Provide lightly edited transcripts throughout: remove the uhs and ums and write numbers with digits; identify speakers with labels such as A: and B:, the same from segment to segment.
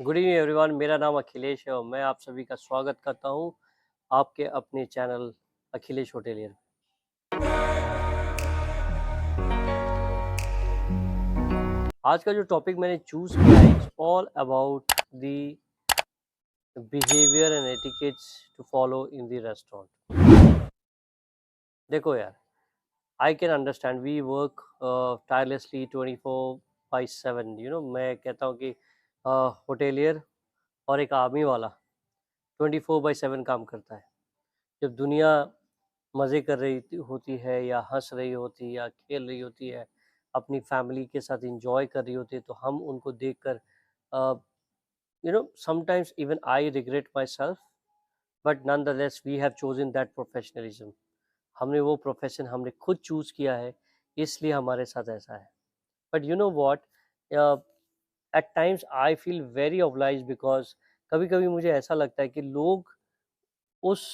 A: Good evening everyone. मेरा नाम अखिलेश है और मैं आप सभी का स्वागत करता हूं आपके अपने चैनल अखिलेश होटेलियर। आज का जो टॉपिक मैंने चूज किया है it's all about the behaviour and etiquettes to follow in the restaurant. देखो यार, I can understand we work tirelessly 24/7। मैं कहता हूँ कि होटेलियर और एक आर्मी वाला 24/7 काम करता है। जब दुनिया मज़े कर रही होती है या हंस रही होती है या खेल रही होती है, अपनी फैमिली के साथ इंजॉय कर रही होती है, तो हम उनको देखकर sometimes even I regret my self, but nonetheless we have chosen that professionalism. हमने वो प्रोफेशन हमने खुद चूज़ किया है, इसलिए हमारे साथ ऐसा है। But you know what, at times I feel very oblige because कभी कभी मुझे ऐसा लगता है कि लोग उस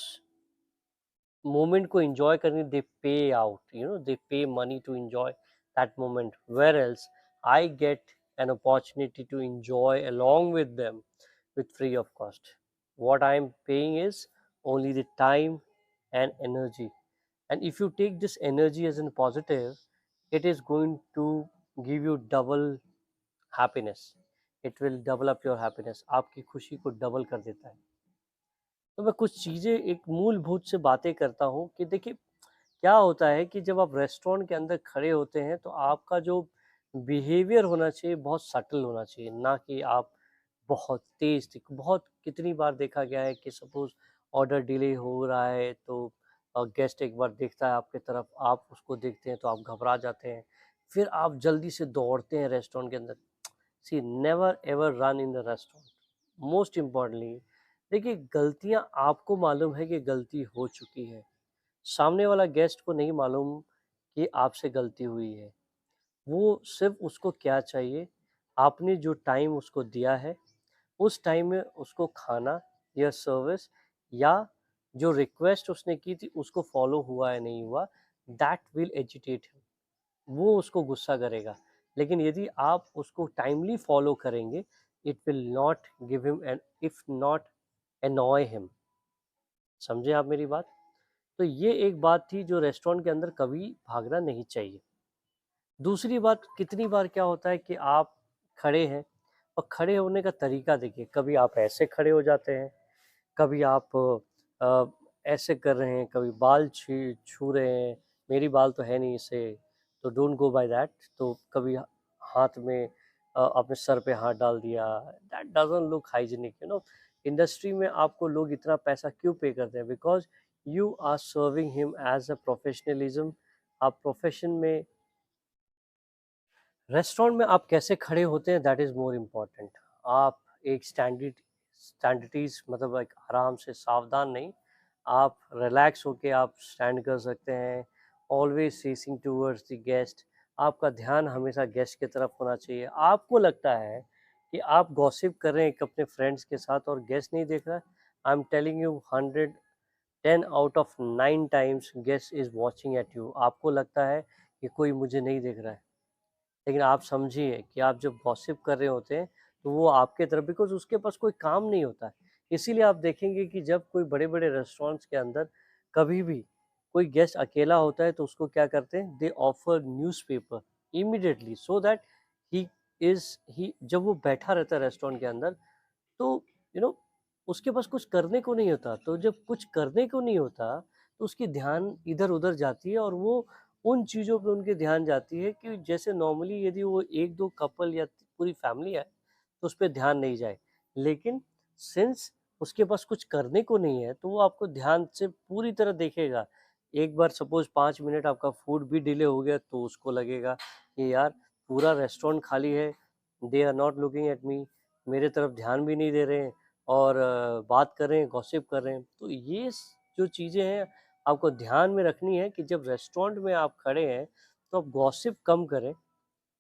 A: मोमेंट को एंजॉय करने दे पे out, they pay money to enjoy that moment, where else I get an opportunity to enjoy along with them with free of cost. What I am paying is only the time and energy, and if you take this energy as a positive, it is going to give you double happiness. It will double up your happiness, आपकी खुशी को double कर देता है। तो मैं कुछ चीज़ें एक मूलभूत से बातें करता हूँ कि देखिए क्या होता है कि जब आप रेस्टोरेंट के अंदर खड़े होते हैं तो आपका जो बिहेवियर होना चाहिए बहुत सटल होना चाहिए, ना कि आप बहुत तेज बहुत कितनी बार देखा गया है कि सपोज ऑर्डर डिले हो रहा है तो गेस्ट एक बार देखता है आपके तरफ, आप उसको देखते हैं तो आप घबरा जाते हैं, फिर आप जल्दी से दौड़ते हैं रेस्टोरेंट के अंदर। See never ever run in the restaurant. Most importantly देखिए, गलतियां आपको मालूम है कि गलती हो चुकी है, सामने वाला गेस्ट को नहीं मालूम कि आपसे गलती हुई है। वो सिर्फ उसको क्या चाहिए, आपने जो टाइम उसको दिया है उस टाइम में उसको खाना या सर्विस या जो रिक्वेस्ट उसने की थी उसको फॉलो हुआ या नहीं हुआ, दैट विल एजिटेट हिम। वो उसको गुस्सा करेगा। लेकिन यदि आप उसको टाइमली फॉलो करेंगे, it will not give him and if not annoy him. समझे आप मेरी बात? तो ये एक बात थी जो रेस्टोरेंट के अंदर कभी भागना नहीं चाहिए। दूसरी बात, कितनी बार क्या होता है कि आप खड़े हैं और खड़े होने का तरीका देखिए, कभी आप ऐसे खड़े हो जाते हैं, कभी आप अ, ऐसे कर रहे हैं, कभी बाल छू रहे हैं। मेरी बाल तो है नहीं इसे, तो डोंट गो बाय दैट। तो कभी हाथ में अपने सर पे हाथ डाल दिया, that doesn't look hygienic. Industry में आपको लोग इतना पैसा क्यों पे करते हैं? Because you are serving him as a professionalism. आप प्रोफेशन में, रेस्टोरेंट में आप कैसे खड़े होते हैं दैट इज़ मोर इम्पॉर्टेंट। आप एक स्टैंडर्डीज मतलब एक आराम से सावधान नहीं, आप रिलैक्स होके आप स्टैंड कर सकते हैं, always facing towards the guest. आपका ध्यान हमेशा गेस्ट की तरफ होना चाहिए। आपको लगता है कि आप गॉसिप कर रहे हैं एक अपने फ्रेंड्स के साथ और गेस्ट नहीं देख रहा है, I am telling you 110 out of 9 times guest is watching at you. आपको लगता है कि कोई मुझे नहीं देख रहा है, लेकिन आप समझिए कि आप जब गॉसिप कर रहे होते हैं तो वो आपके तरफ, बिकॉज उसके पास कोई काम नहीं होता है। इसीलिए आप देखेंगे कि जब कोई बड़े बड़े रेस्टोरेंट्स के अंदर कभी भी कोई गेस्ट अकेला होता है तो उसको क्या करते हैं, they offer newspaper immediately, so that ही ही जब वो बैठा रहता है रेस्टोरेंट के अंदर तो यू नो उसके पास कुछ करने को नहीं होता। तो जब कुछ करने को नहीं होता तो उसकी ध्यान इधर उधर जाती है और वो उन चीज़ों पे उनके ध्यान जाती है कि जैसे नॉर्मली यदि वो एक दो कपल या पूरी फैमिली है तो उस पर ध्यान नहीं जाए। लेकिन सिंस उसके पास कुछ करने को नहीं है तो वो आपको ध्यान से पूरी तरह देखेगा। एक बार सपोज 5 मिनट आपका फूड भी डिले हो गया तो उसको लगेगा कि यार पूरा रेस्टोरेंट खाली है, they are not looking at me, मेरे तरफ ध्यान भी नहीं दे रहे हैं और बात कर रहे हैं, गॉसिप कर रहे हैं। तो ये जो चीज़ें हैं आपको ध्यान में रखनी है कि जब रेस्टोरेंट में आप खड़े हैं तो आप गॉसिप कम करें।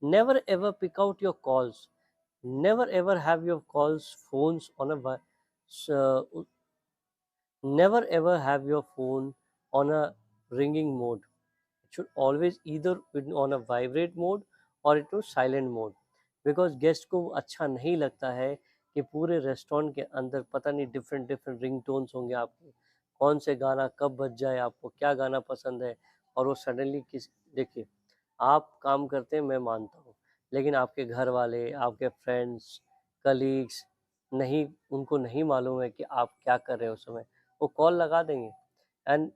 A: Never ever pick out your calls, never ever have your calls phones on a never ever have your phone on a ringing mode. It should always either be on a vibrate mode or into silent mode, because guest को अच्छा नहीं लगता है कि पूरे restaurant के अंदर पता नहीं डिफरेंट डिफरेंट रिंगटोन्स होंगे आपके, कौन से गाना कब बज जाए, आपको क्या गाना पसंद है, और वो सडनली किस, देखिए आप काम करते हैं मैं मानता हूँ, लेकिन आपके घर वाले, आपके फ्रेंड्स, कलीग्स नहीं, उनको नहीं मालूम है कि आप क्या कर रहे हो उस समय, वो कॉल लगा देंगे एंड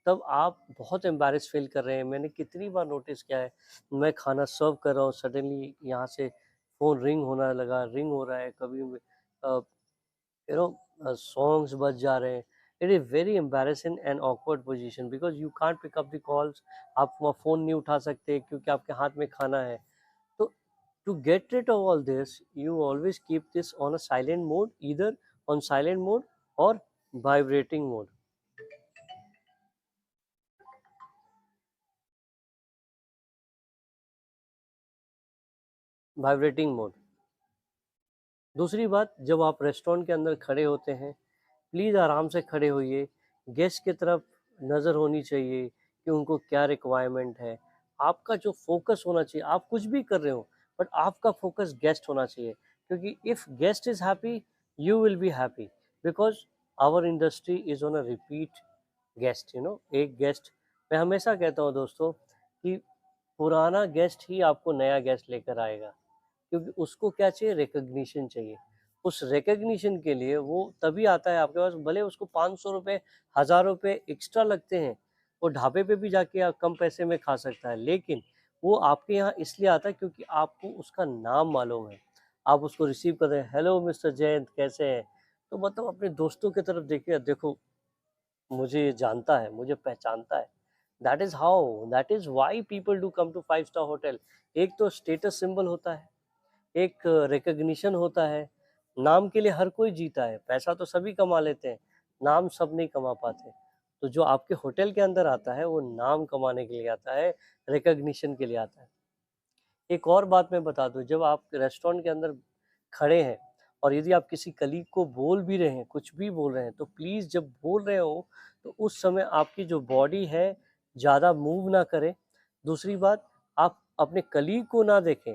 A: तब आप बहुत एम्बैरेस फील कर रहे हैं। मैंने कितनी बार नोटिस किया है, मैं खाना सर्व कर रहा हूँ, सडनली यहाँ से फ़ोन रिंग होना लगा, रिंग हो रहा है, कभी सॉन्ग्स बज जा रहे हैं। It is very embarrassing and awkward position because you can't pick up the calls, आप वहाँ फ़ोन नहीं उठा सकते क्योंकि आपके हाथ में खाना है। तो to get rid of all this, you always keep this on a silent mode, either on silent mode or vibrating mode. Vibrating mode. दूसरी बात, जब आप रेस्टोरेंट के अंदर खड़े होते हैं, प्लीज़ आराम से खड़े होइए, गेस्ट की तरफ नज़र होनी चाहिए कि उनको क्या रिक्वायरमेंट है। आपका जो फोकस होना चाहिए, आप कुछ भी कर रहे हो बट आपका फोकस गेस्ट होना चाहिए, क्योंकि if guest is happy you will be happy, because our industry is on a repeat guest, एक गेस्ट, मैं हमेशा कहता हूँ दोस्तों कि पुराना गेस्ट ही आपको नया गेस्ट लेकर आएगा, क्योंकि उसको क्या चाहिए, रिकग्निशन चाहिए। उस रिकग्निशन के लिए वो तभी आता है आपके पास, भले उसको 500 रुपये, 1000 रुपये एक्स्ट्रा लगते हैं, वो ढाबे पे भी जाके आप कम पैसे में खा सकता है, लेकिन वो आपके यहाँ इसलिए आता है क्योंकि आपको उसका नाम मालूम है। आप उसको रिसीव कर रहे हैं, हेलो मिस्टर जयंत कैसे हैं, तो मतलब अपने दोस्तों की तरफ देखिए, देखो मुझे ये जानता है, मुझे पहचानता है। That is how, that is why people do come to 5 star hotel. एक तो स्टेटस सिंबल होता है, एक रिकग्निशन होता है, नाम के लिए हर कोई जीता है, पैसा तो सभी कमा लेते हैं, नाम सब नहीं कमा पाते। तो जो आपके होटल के अंदर आता है वो नाम कमाने के लिए आता है, रिकग्निशन के लिए आता है। एक और बात मैं बता दूं, जब आप रेस्टोरेंट के अंदर खड़े हैं और यदि आप किसी कलीग को बोल भी रहे हैं, कुछ भी बोल रहे हैं, तो प्लीज़ जब बोल रहे हो तो उस समय आपकी जो बॉडी है ज़्यादा मूव ना करें। दूसरी बात, आप अपने कलीग को ना देखें,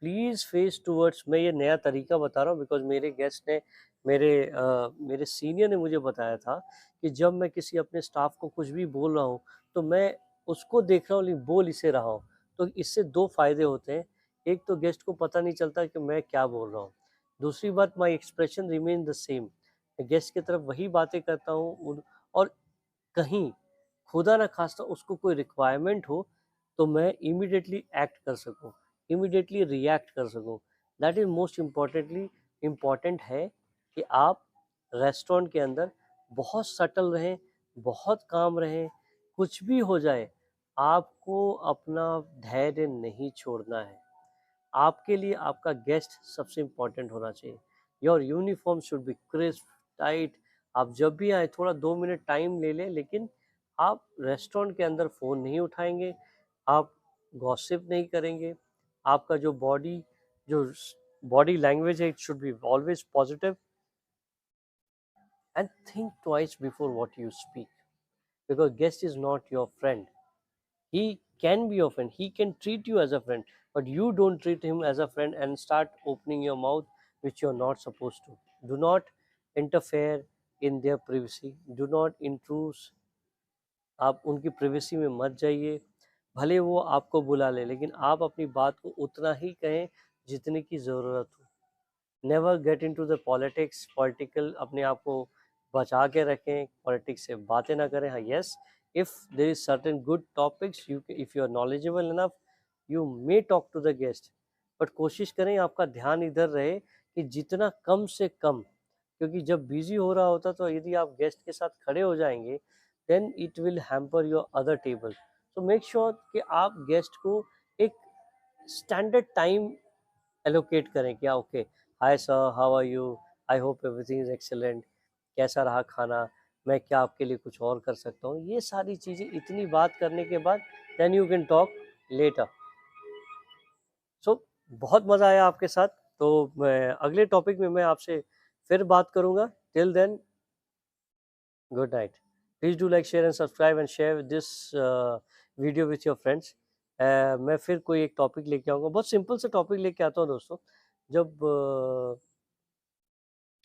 A: प्लीज़ फेस टूवर्ड्स, मैं ये नया तरीका बता रहा हूँ बिकॉज़ मेरे गेस्ट ने, मेरे सीनियर ने मुझे बताया था कि जब मैं किसी अपने स्टाफ को कुछ भी बोल रहा हूँ तो मैं उसको देख रहा हूँ, नहीं बोल इसे रहा हूँ। तो इससे 2 फ़ायदे होते हैं, एक तो गेस्ट को पता नहीं चलता कि मैं क्या बोल रहा हूँ। दूसरी बात, my expression remain the same, मैं गेस्ट की तरफ वही बातें करता हूँ और कहीं खुदा ना खास्ता उसको कोई रिक्वायरमेंट हो तो मैं इमीडिएटली एक्ट कर सकूँ, इमीडिएटली रिएक्ट कर सकूँ। That is most importantly important है कि आप रेस्टोरेंट के अंदर बहुत सटल रहें, बहुत काम रहें, कुछ भी हो जाए, आपको अपना धैर्य नहीं छोड़ना है। आपके लिए आपका गेस्ट सबसे इम्पोर्टेंट होना चाहिए। Your uniform should be crisp, tight. आप जब भी आए थोड़ा 2 मिनट टाइम ले लें, लेकिन आप रेस्टोरेंट के अंदर फ़ोन नहीं उठाएंगे, आप गॉसिप नहीं करेंगे, आपका जो बॉडी लैंग्वेज है, it should be always positive and think twice before what you speak, because guest is not your friend. He can be your friend, he can treat you as a friend, but you don't treat him as a friend and start opening your mouth which you're not supposed to. Do not interfere in their privacy, do not intrude, आप उनकी privacy में मत जाइए। भले वो आपको बुला ले, लेकिन आप अपनी बात को उतना ही कहें जितने की ज़रूरत हो। Never get into the politics, political अपने आप को बचा के रखें, पॉलिटिक्स से बातें ना करें। हाँ, yes, if there is certain good topics, you if you are knowledgeable enough, you may talk to the guest, but कोशिश करें आपका ध्यान इधर रहे कि जितना कम से कम, क्योंकि जब बिजी हो रहा होता तो यदि आप गेस्ट के साथ खड़े हो जाएंगे then it will hamper your other table. So make sure कि आप गेस्ट को एक स्टैंडर्ड टाइम एलोकेट करें, क्या okay, hi sir, how are you, I hope everything is excellent, कैसा रहा खाना, मैं क्या आपके लिए कुछ और कर सकता हूँ, ये सारी चीज़ें इतनी बात करने के बाद then you can talk later. So बहुत मज़ा आया आपके साथ, तो मैं अगले टॉपिक में मैं आपसे फिर बात करूँगा। Till then, good night. Please do like, share and subscribe and share this video with your friends. मैं फिर कोई एक टॉपिक लेके आऊँगा, बहुत सिंपल सा टॉपिक लेके आता हूँ दोस्तों। जब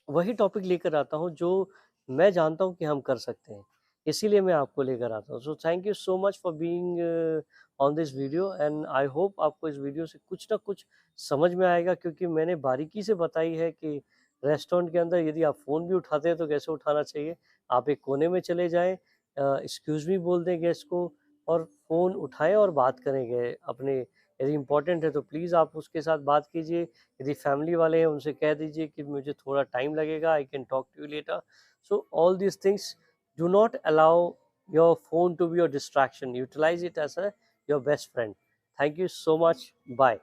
A: वही टॉपिक लेकर आता हूँ जो मैं जानता हूँ कि हम कर सकते हैं, इसीलिए मैं आपको लेकर आता हूँ। So thank you so much for being on this video, and I hope आपको इस वीडियो से कुछ ना कुछ समझ में आएगा, क्योंकि मैंने बारीकी से बताई है कि रेस्टोरेंट के अंदर यदि आप फ़ोन भी उठाते हैं तो कैसे उठाना चाहिए। आप एक कोने में चले जाएँ, एक्सक्यूज़ मी बोल दें गेस्ट को, और फ़ोन उठाएँ और बात करेंगे अपने, यदि इम्पोर्टेंट है तो प्लीज़ आप उसके साथ बात कीजिए। यदि फैमिली वाले हैं उनसे कह दीजिए कि मुझे थोड़ा टाइम लगेगा, I can talk to you later. So all these things, do not allow your phone to be your distraction, utilize it as a your best friend. Thank you so much. Bye.